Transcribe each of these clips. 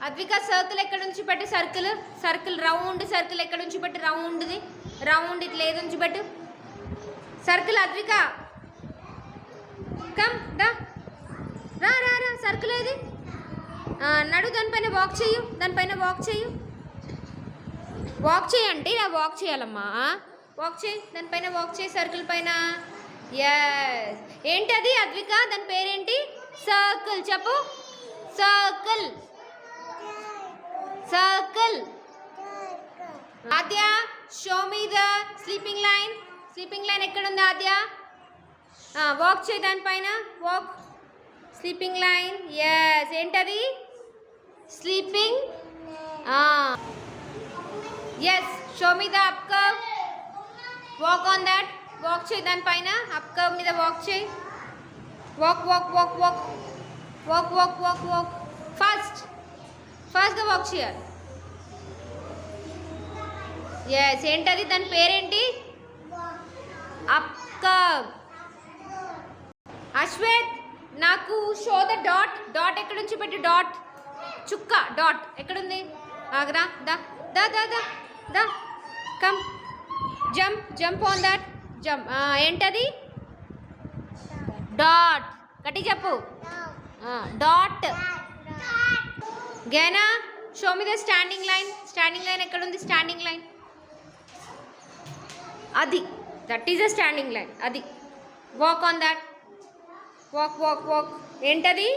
Advika circle ఎక్కడ నుంచి పెట్టు సర్కిల్ సర్కిల్ రౌండ్ సర్కిల్ ఎక్కడ నుంచి పెట్టు రౌండ్ది రౌండ్ ఇట్లా ఏది నుంచి పెట్టు సర్కిల్ అద్విక కమ్ దా రా రా రా సర్కిల్ ఏది నడు దానిపైన వాక్ చేయు దానిపైన వాక్ చేయు వాక్ చేయండి ఇలా వాక్ చేయాలమ్మా వాక్ చేయి దానిపైన వాక్ చేయి సర్కిల్ పైన ఎస్ ఏంటి అది అద్విక దాని పేరేంటి సర్కిల్ చెప్పు circle circle Aadya show me the sleeping line ఎక్కడ ఉంది ఆద్య వాక్ చేయి దానిపైన వాక్ స్లీపింగ్ లైన్ ఎస్ ఏంటది sleeping yes show me the up curve walk on that walk చేయి దానిపైన అప్ కర్వ్ మీద వాక్ చేయి walk walk walk walk walk walk walk walk ఫాస్ట్గా వాక్ చేయాలి ఎస్ ఏంటది దాని పేరేంటి అప్ కర్వ్ అశ్వేత్ నాకు షో ద డాట్ డాట్ ఎక్కడ నుంచి పెట్టి డాట్ చుక్క డాట్ ఎక్కడుంది ఆగరా దా దా దా దా దా come jump jump on that jump ఏంటది డాట్ గట్టి చెప్పు డాట్ గేనా show me the standing line ఎక్కడుంది స్టాండింగ్ లైన్ అది that is a standing line అది walk on that walk walk walk ఏంటది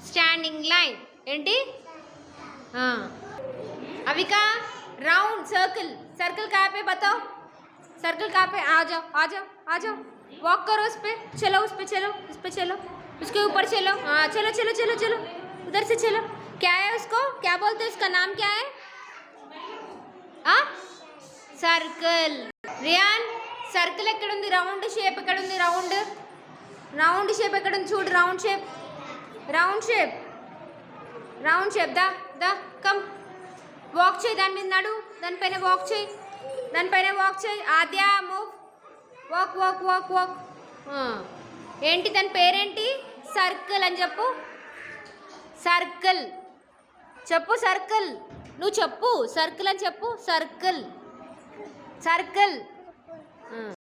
స్టాండింగ్ లైన్ ఏంటి अविका राउंड सर्कल सर्कल कहाँ पे बताओ सर्कल कहाँ पे आ जाओ आ जाओ आ जाओ वॉक करो उस पे चलो उस पे चलो उसके ऊपर चलो हाँ चलो चलो चलो चलो उधर से चलो क्या है उसको क्या बोलते हैं उसका नाम क्या है सर्कल रियान सर्कल ఎక్కడుంది రౌండ్ షేప్ ఎక్కడుంది రౌండ్ షేప్ ఎక్కడుంది చూడు రౌండ్ షేప్ దా దా కమ్ వాక్ చేయి దాని మీద నడు దానిపైన వాక్ చేయి Aadya move walk walk walk walk ఏంటి దాని పేరేంటి సర్కిల్ అని చెప్పు సర్కిల్ చెప్పు సర్కిల్ నువ్వు చెప్పు సర్కిల్ అని చెప్పు సర్కిల్